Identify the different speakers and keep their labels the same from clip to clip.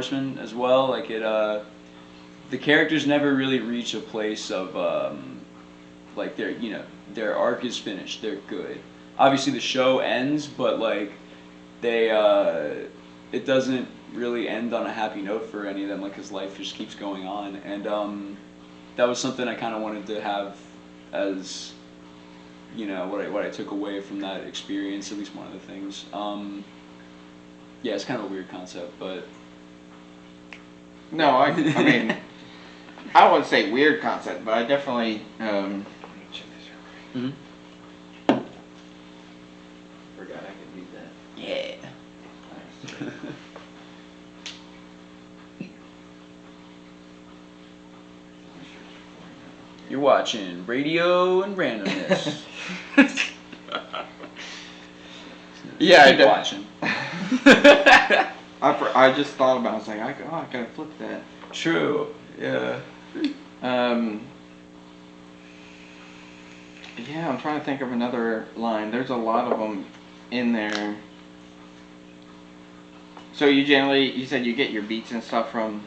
Speaker 1: Horseman as well. Like the characters never really reach a place of like their arc is finished. They're good. Obviously, the show ends, but like they it doesn't really end on a happy note for any of them. Like his life just keeps going on, and that was something I kind of wanted to have as what I took away from that experience. At least one of the things. Yeah, it's kind of a weird concept, but
Speaker 2: no, I mean. I wouldn't say weird concept, but I definitely
Speaker 1: Mhm.
Speaker 2: forgot I could read that.
Speaker 1: Yeah. You're watching Radio and RaNdOmNeSs.
Speaker 2: Yeah,
Speaker 1: Keep watching.
Speaker 2: I just thought about it. I was like, I gotta flip that.
Speaker 1: True. Yeah.
Speaker 2: Yeah, I'm trying to think of another line. There's a lot of them in there. So you said you get your beats and stuff from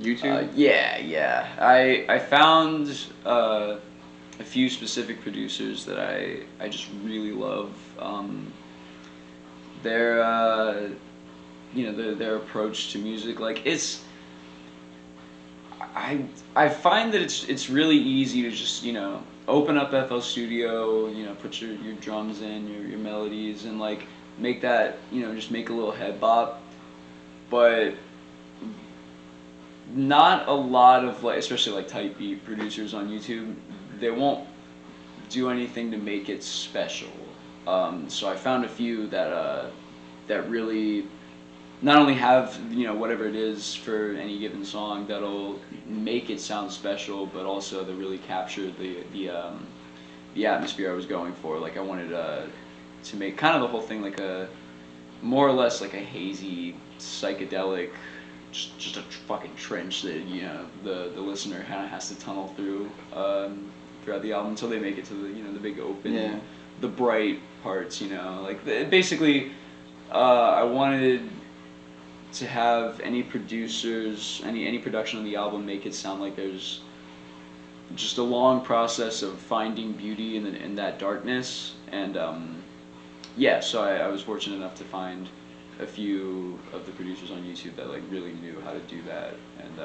Speaker 2: YouTube?
Speaker 1: Yeah. I found a few specific producers that I just really love. Their their approach to music, like I find that it's really easy to just open up FL Studio, put your drums in, your melodies, and like make that just make a little head bop, but not a lot of like, especially like type beat producers on YouTube, they won't do anything to make it special. So I found a few that really not only have whatever it is for any given song that'll make it sound special, but also to really capture the atmosphere I was going for. Like I wanted to make kind of the whole thing like a more or less like a hazy psychedelic, just a fucking trench that the listener kind of has to tunnel through throughout the album until they make it to the big open, the bright parts. Like basically, I wanted to have any producers, any production on the album make it sound like there's just a long process of finding beauty in that darkness, and so I was fortunate enough to find a few of the producers on YouTube that like really knew how to do that, and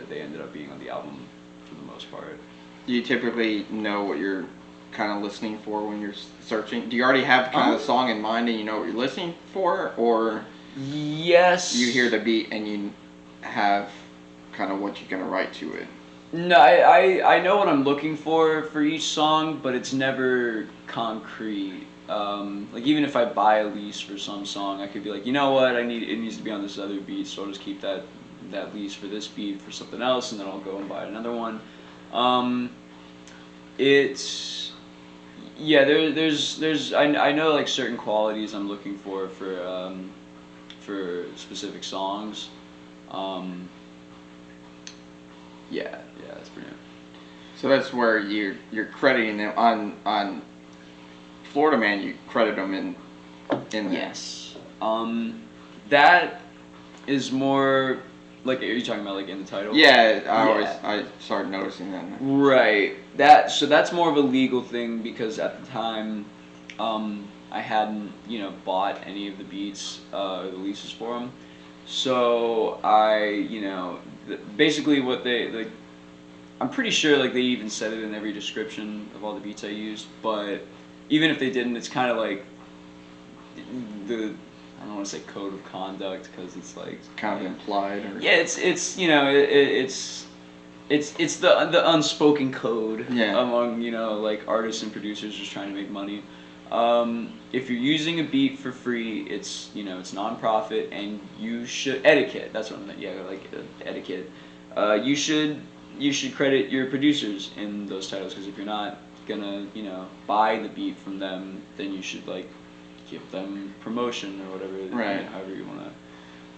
Speaker 1: they ended up being on the album for the most part.
Speaker 2: Do you typically know what you're kind of listening for when you're searching? Do you already have kind of the song in mind and you know what you're listening for, or
Speaker 1: yes,
Speaker 2: you hear the beat and you have kind of what you're gonna write to it?
Speaker 1: No, I know what I'm looking for each song, but it's never concrete. Like even if I buy a lease for some song, I could be like, you know what, it needs to be on this other beat, so I'll just keep that lease for this beat for something else, and then I'll go and buy another one. There's I know like certain qualities I'm looking for specific songs. That's pretty much.
Speaker 2: So that's where you're crediting them on Florida Man. You credit them in there.
Speaker 1: Yes. That is more like, are you talking about like in the title?
Speaker 2: Yeah, I started noticing that.
Speaker 1: Right. That's more of a legal thing because at the time, I hadn't bought any of the beats or the leases for them. So I basically what they I'm pretty sure like they even said it in every description of all the beats I used, but even if they didn't, it's kind of like I don't want to say code of conduct because it's like
Speaker 2: kind of implied. Or...
Speaker 1: Yeah, it's the unspoken code among like artists and producers just trying to make money. If you're using a beat for free, it's it's non-profit, and you should etiquette. That's what I'm saying. Yeah, like etiquette. You should credit your producers in those titles, because if you're not gonna buy the beat from them, then you should like give them promotion or whatever,
Speaker 2: right?
Speaker 1: However you want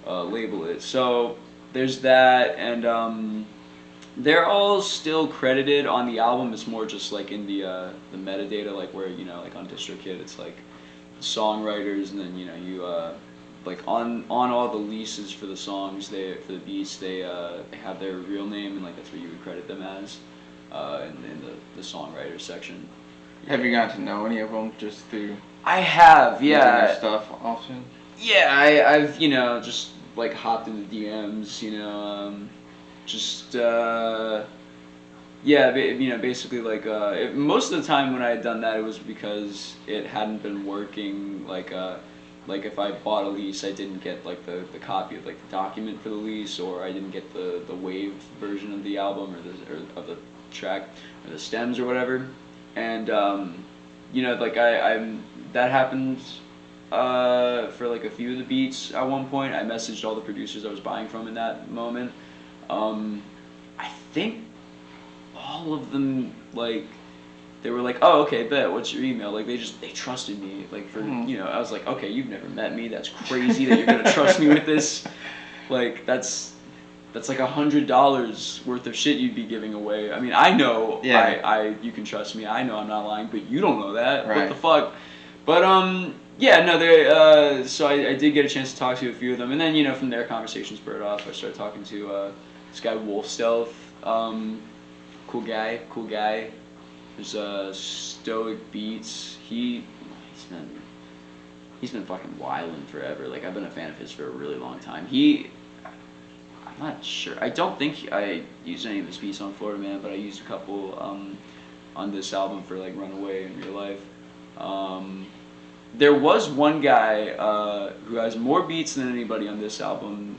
Speaker 1: to label it. So there's that, and they're all still credited on the album. It's more just like in the metadata, like where like on DistroKid, it's like songwriters, and then like on all the leases for the songs, for the beats, they have their real name, and like that's what you would credit them as, in the songwriter section.
Speaker 2: Have you gotten to know any of them just through?
Speaker 1: I have, yeah.
Speaker 2: Their stuff often.
Speaker 1: Yeah, I've just like hopped in the DMs, just yeah, basically like most of the time when I had done that, it was because it hadn't been working. Like if I bought a lease, I didn't get like the copy of like the document for the lease, or I didn't get the wave version of the album or of the track or the stems or whatever, and like I'm that happened. For like a few of the beats at one point, I messaged all the producers I was buying from in that moment. I think all of them, like, they were like, oh, okay, bet, what's your email? Like, they trusted me, like, for, I was like, okay, you've never met me, that's crazy that you're gonna trust me with this. Like, that's like $100 worth of shit you'd be giving away. I mean, I know, you can trust me, I know I'm not lying, but you don't know that, right. What the fuck? But, yeah, no, so I did get a chance to talk to a few of them, and then, from there, conversations spurred off. I started talking to this guy, Wolf Stealth, cool guy. There's Stoic Beats. He's been fucking wilding forever. Like, I've been a fan of his for a really long time. I'm not sure. I don't think I used any of his beats on Florida Man, but I used a couple on this album for like Runaway in Real Life. There was one guy who has more beats than anybody on this album.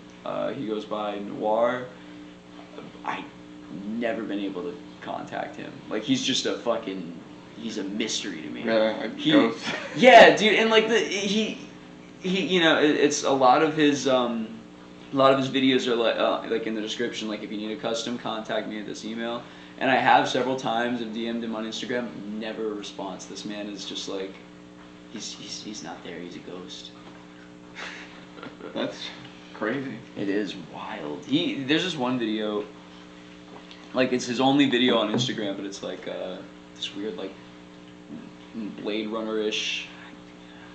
Speaker 1: He goes by Noir. I've never been able to contact him. Like, he's a mystery to me.
Speaker 2: Yeah,
Speaker 1: yeah, dude, and like it's a lot of his videos are like in the description, like if you need a custom, contact me at this email. And I have several times I've DM'd him on Instagram, never a response. This man is just like, he's not there. He's a ghost.
Speaker 2: That's crazy.
Speaker 1: It is wild. There's this one video, like it's his only video on Instagram, but it's like this weird like Blade Runner-ish.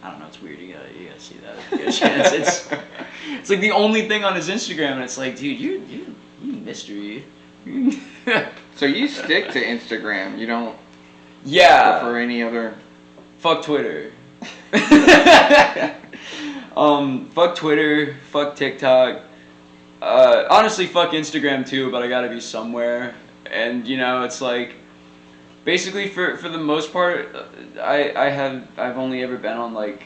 Speaker 1: I don't know. It's weird. You gotta see that if you get a chance. It's like the only thing on his Instagram, and it's like, dude, you mystery.
Speaker 2: So you stick to Instagram. You don't.
Speaker 1: Yeah.
Speaker 2: Prefer any other.
Speaker 1: Fuck Twitter. Fuck Twitter. Fuck TikTok. Honestly, fuck Instagram too. But I gotta be somewhere, and it's like. Basically, for the most part, I've only ever been on like,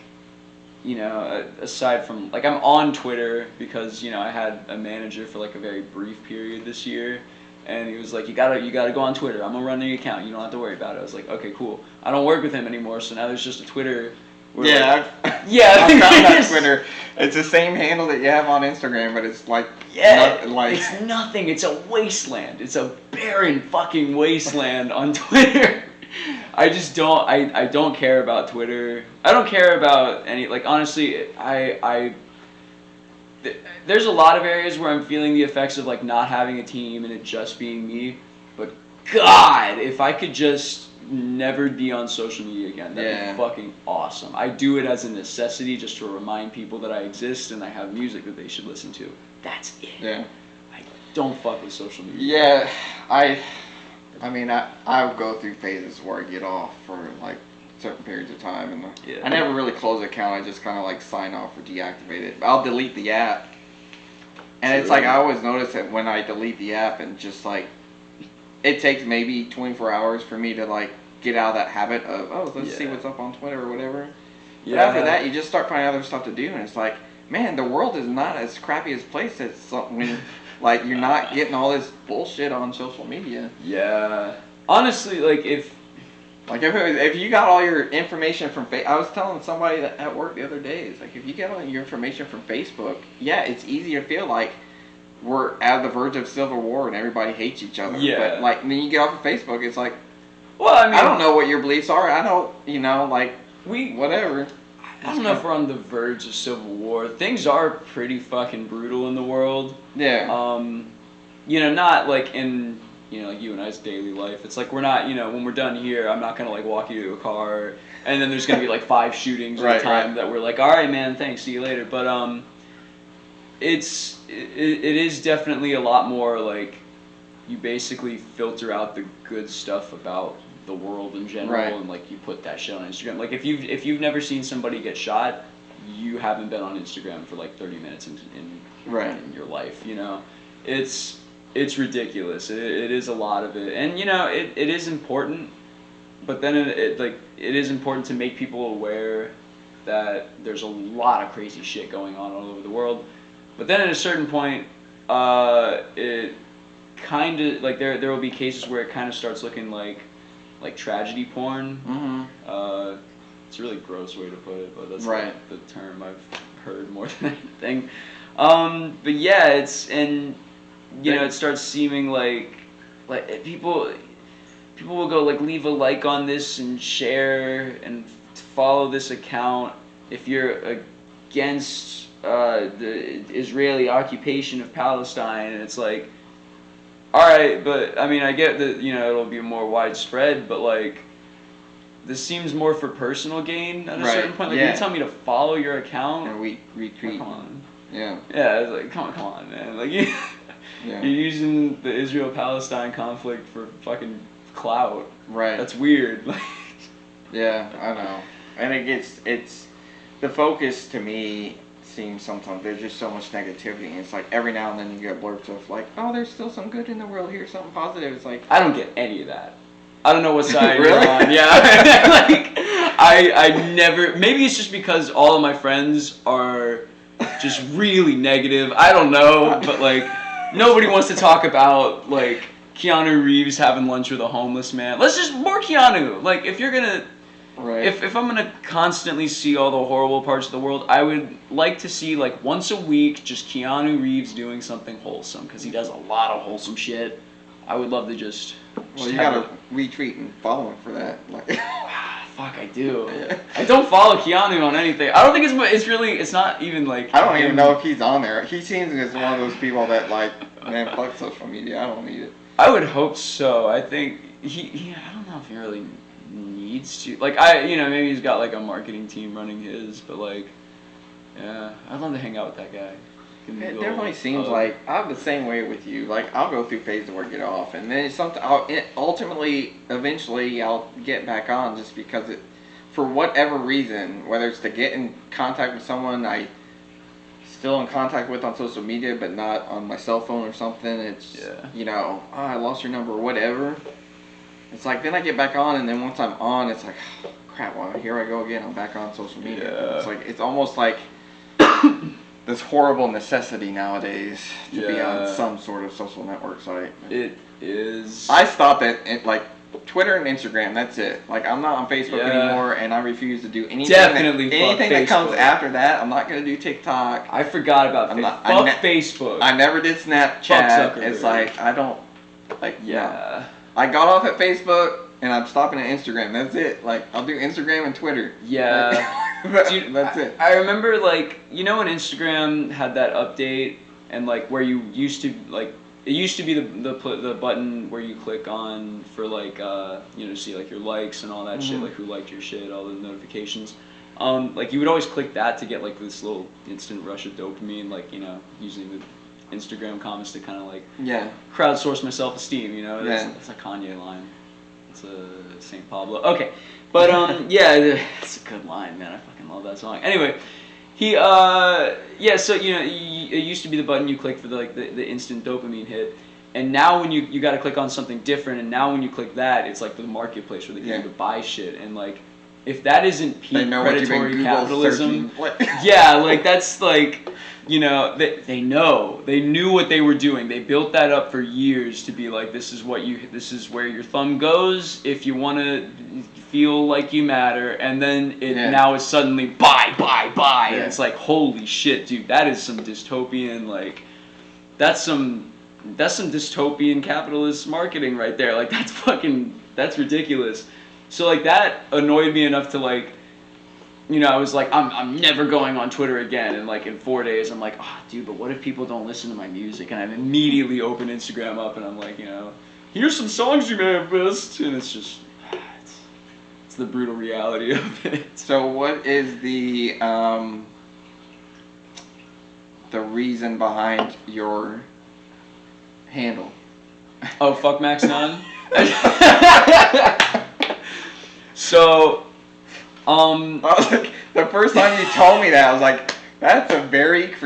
Speaker 1: aside from like I'm on Twitter because I had a manager for like a very brief period this year, and he was like, you gotta go on Twitter. I'm gonna run the account. You don't have to worry about it. I was like, okay, cool. I don't work with him anymore, so now there's just a Twitter.
Speaker 2: Yeah,
Speaker 1: yeah.
Speaker 2: I found that Twitter. It's the same handle that you have on Instagram, but it's like
Speaker 1: it's nothing. It's a wasteland. It's a barren fucking wasteland on Twitter. I just don't. I don't care about Twitter. I don't care about any. Like honestly, there's a lot of areas where I'm feeling the effects of like not having a team and it just being me. But God, if I could just never be on social media again, that'd be fucking awesome. I do it as a necessity just to remind people that I exist and I have music that they should listen to. That's it.
Speaker 2: Yeah.
Speaker 1: I don't fuck with social media.
Speaker 2: Yeah, I mean, I would go through phases where I get off for like certain periods of time, and I never really close the account. I just kind of like sign off or deactivate it. I'll delete the app, and it's like I always notice that when I delete the app and just like. It takes maybe 24 hours for me to like get out of that habit of let's see what's up on Twitter or whatever. Yeah. But after that, you just start finding other stuff to do, and it's like, man, the world is not as crappy as place as when like you're not getting all this bullshit on social media.
Speaker 1: Yeah. Honestly, like if
Speaker 2: you got all your information from I was telling somebody that at work the other day, it's like if you get all your information from Facebook, it's easy to feel like. We're at the verge of civil war and everybody hates each other.
Speaker 1: Yeah.
Speaker 2: But like then you get off of Facebook, it's like,
Speaker 1: well, I mean,
Speaker 2: I don't know what your beliefs are. I don't, whatever.
Speaker 1: I don't know if we're on the verge of civil war. Things are pretty fucking brutal in the world.
Speaker 2: Yeah.
Speaker 1: Not like in you know, like you and I's daily life. It's like we're not, you know, when we're done here, I'm not gonna like walk you to a car, and then there's gonna be like 5 shootings at a time that we're like, all right, man, thanks, see you later. But it is definitely a lot more like you basically filter out the good stuff about the world in general, and like you put that shit on Instagram. Like if you've never seen somebody get shot, you haven't been on Instagram for like 30 minutes in your life, you know. It's ridiculous. It is a lot of it, and you know it is important, but then it is important to make people aware that there's a lot of crazy shit going on all over the world. But then at a certain point, it kind of like there will be cases where it kind of starts looking like tragedy porn. Mm-hmm. It's a really gross way to put it, but that's like the term I've heard more than anything. But yeah, it starts seeming like people will go like leave a like on this and share and follow this account if you're against the Israeli occupation of Palestine, and it's like, all right, but I mean I get that, you know, it'll be more widespread, but like this seems more for personal gain at a certain point. Like you tell me to follow your account
Speaker 2: and we retweet.
Speaker 1: Come on.
Speaker 2: Yeah.
Speaker 1: Yeah, it's like come on, man. Like you're using the Israel-Palestine conflict for fucking clout.
Speaker 2: Right.
Speaker 1: That's weird.
Speaker 2: Yeah, I know. And it's the focus to me seems sometimes there's just so much negativity, and it's like every now and then you get blurbs of like, oh, there's still some good in the world here, something positive. It's like
Speaker 1: I don't get any of that. I don't know what side
Speaker 2: really?
Speaker 1: You're on. Yeah. Like I never. Maybe it's just because all of my friends are just really negative. I don't know, but like nobody wants to talk about like Keanu Reeves having lunch with a homeless man. Let's just more Keanu. Like if you're gonna. Right. If I'm gonna constantly see all the horrible parts of the world, I would like to see like once a week just Keanu Reeves doing something wholesome, because he does a lot of wholesome shit. I would love to just.
Speaker 2: Well, you gotta retweet and follow him for that. Like,
Speaker 1: fuck, I do. Yeah. I don't follow Keanu on anything. I don't think it's not even like.
Speaker 2: I don't even know if he's on there. He seems as one of those people that like, man, fuck social media. I don't need it.
Speaker 1: I would hope so. I think he I don't know if he really needs to, like, maybe he's got like a marketing team running his, but like, yeah, I'd love to hang out with that guy.
Speaker 2: It definitely seems like I'm the same way with you. Like I'll go through phases where I get off, and then eventually I'll get back on, just because for whatever reason, whether it's to get in contact with someone I still in contact with on social media but not on my cell phone or something. It's I lost your number or whatever. It's like then I get back on, and then once I'm on, it's like, oh, crap, well, here I go again. I'm back on social media. Yeah. It's like it's almost like this horrible necessity nowadays to be on some sort of social network site.
Speaker 1: It is.
Speaker 2: I stopped at like Twitter and Instagram. That's it. Like I'm not on Facebook anymore, and I refuse to do anything. Anything that comes after that. I'm not gonna do TikTok.
Speaker 1: I forgot about Facebook.
Speaker 2: I never did Snapchat. It's like I don't like. Yeah. I got off at Facebook, and I'm stopping at Instagram. That's it. Like, I'll do Instagram and Twitter.
Speaker 1: Yeah.
Speaker 2: Dude, that's it.
Speaker 1: I remember, like, you know when Instagram had that update, and, like, where you used to, like, it used to be the button where you click on for, like, see, like, your likes and all that shit, like, who liked your shit, all the notifications. Like, you would always click that to get, like, this little instant rush of dopamine, like, using the Instagram comments to kind of like crowdsource my self-esteem, That's a Kanye line. It's a St. Pablo. Okay, but it's a good line, man. I fucking love that song. Anyway, so it used to be the button you click for the instant dopamine hit, and now when you got to click on something different, and now when you click that, it's like the marketplace where they get you to buy shit, and like if that isn't peak predatory capitalism, like that's like. They knew what they were doing. They built that up for years to be like, this is where your thumb goes if you want to feel like you matter, and then now it's suddenly buy. And it's like, holy shit, dude, that is some dystopian, like, that's some dystopian capitalist marketing right there. Like, that's ridiculous. So like that annoyed me enough to like, I was like, I'm never going on Twitter again. And like in 4 days, I'm like, oh, dude, but what if people don't listen to my music? And I immediately open Instagram up, and I'm like, here's some songs you may have missed, and it's just it's the brutal reality of it.
Speaker 2: So what is the reason behind your handle?
Speaker 1: Oh, fuck Max Nunn. So,
Speaker 2: I was like, the first time you told me that, I was like, that's a very creative